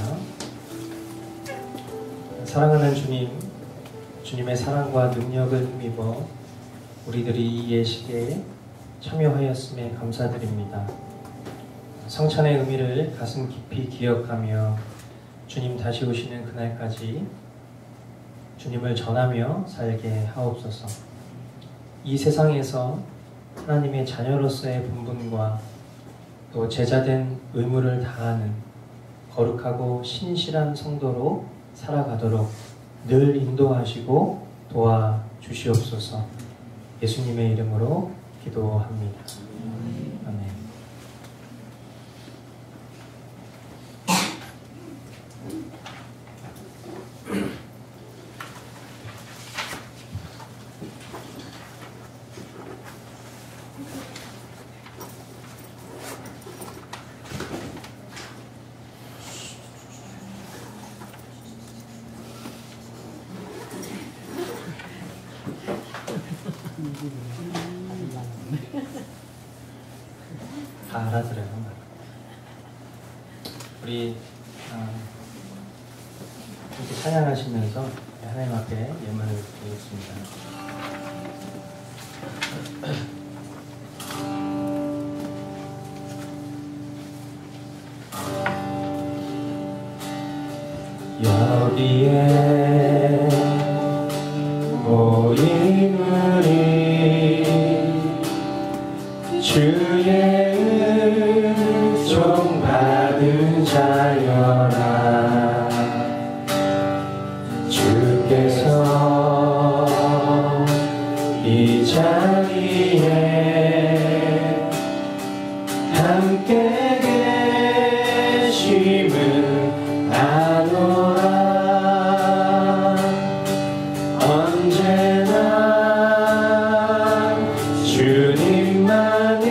사랑하는 주님, 주님의 사랑과 능력을 힘입어 우리들이 이 예식에 참여하였음에 감사드립니다. 성찬의 의미를 가슴 깊이 기억하며 주님 다시 오시는 그날까지 주님을 전하며 살게 하옵소서. 이 세상에서 하나님의 자녀로서의 분분과 또 제자된 의무를 다하는 거룩하고 신실한 성도로 살아가도록 늘 인도하시고 도와주시옵소서. 예수님의 이름으로 기도합니다. 아멘. 다 알아들어요. 우리 이렇게 찬양하시면서 하나님 앞에 예물을 드리겠습니다. 여기에 모인 우리 주의 은총 받은 자여라. 주께서 이 자리에 함께 계심을 아노라. 언제나 주님만을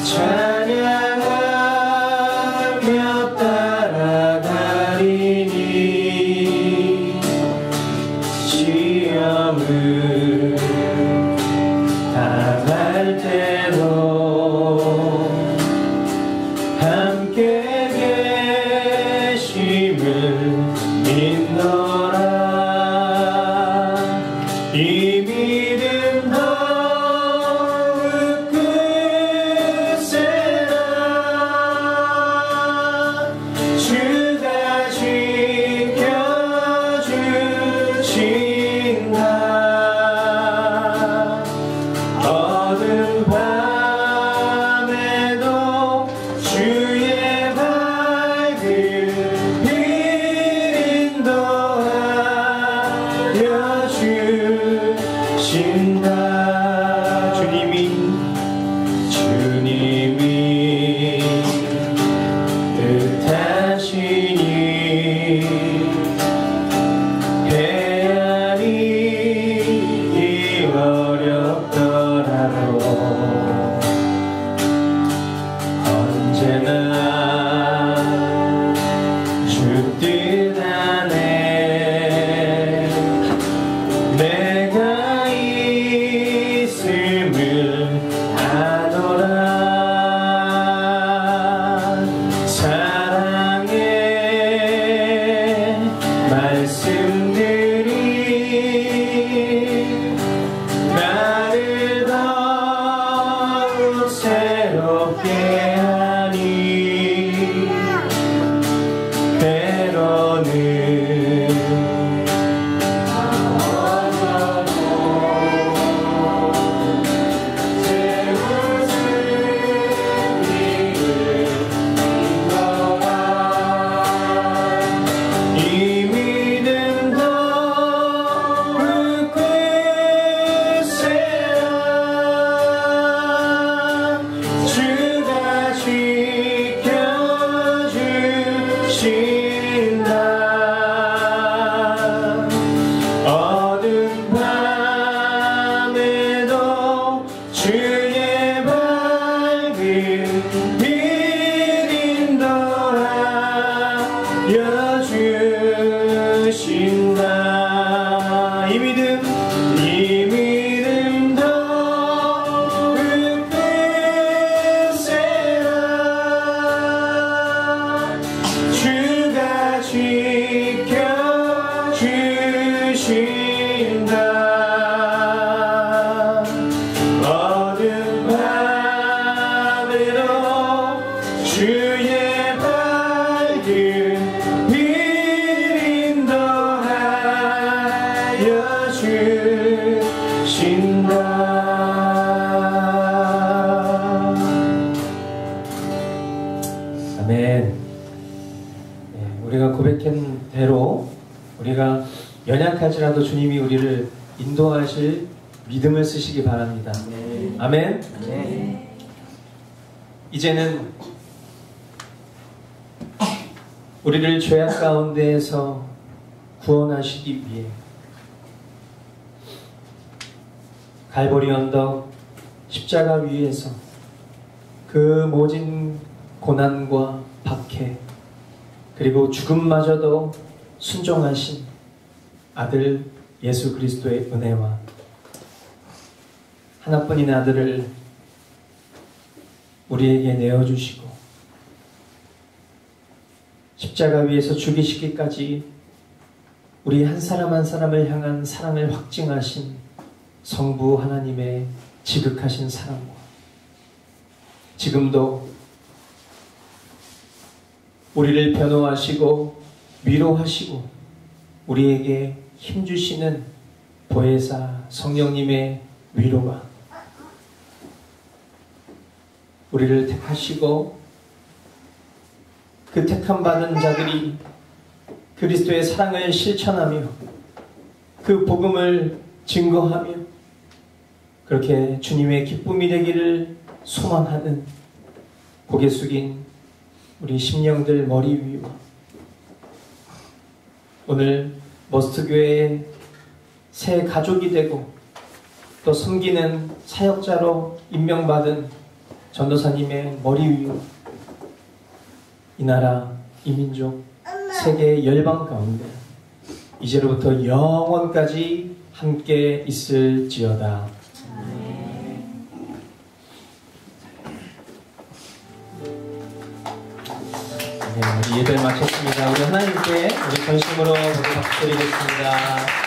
찬양하며 따라가리니 시험을 당할 때도 함께 계심을 믿노라. 이 믿음 더욱 굳세라. 주가 지켜주신다. 어두운 밤에도 주의 밝은 빛 인도하여 주신다. 주님이 뜻하시니 해안이 어렵더라도 언제나 주 뜻 안에 내가 있음을 아노라. 사랑의 말씀들이 나를 더욱 새롭게 하니 때로는 제 웃음 이를 인도하. 이 믿음 더욱 굳세라. 주가 지켜주신다. 어두운 밤에도 주의 밝은 빛 인도하여 주신다. 이 믿음 더욱 굳세라. 주가 지켜주신다. 어두운 밤에도 주의 밝은 빛 인도하여 주신다. 고백한 대로 우리가 연약할지라도 주님이 우리를 인도하실 믿음을 쓰시기 바랍니다. 아멘. 이제는 우리를 죄악 가운데에서 구원하시기 위해 갈보리 언덕 십자가 위에서 그 모진 고난과 박해 그리고 죽음마저도 순종하신 아들 예수 그리스도의 은혜와 하나뿐인 아들을 우리에게 내어주시고 십자가 위에서 죽이시기까지 우리 한 사람 한 사람을 향한 사랑을 확증하신 성부 하나님의 지극하신 사랑과 지금도 우리를 변호하시고 위로하시고 우리에게 힘주시는 보혜사 성령님의 위로가 우리를 택하시고 그 택함받은 자들이 그리스도의 사랑을 실천하며 그 복음을 증거하며 그렇게 주님의 기쁨이 되기를 소망하는 고개 숙인 우리 심령들 머리 위와 오늘 머스트교회의 새 가족이 되고 또 섬기는 사역자로 임명받은 전도사님의 머리 위와 이 나라, 이 민족, 세계 열방 가운데 이제로부터 영원까지 함께 있을지어다. 네, 우리 예배를 마쳤습니다. 우리 하나님께 우리 전심으로 박수 드리겠습니다.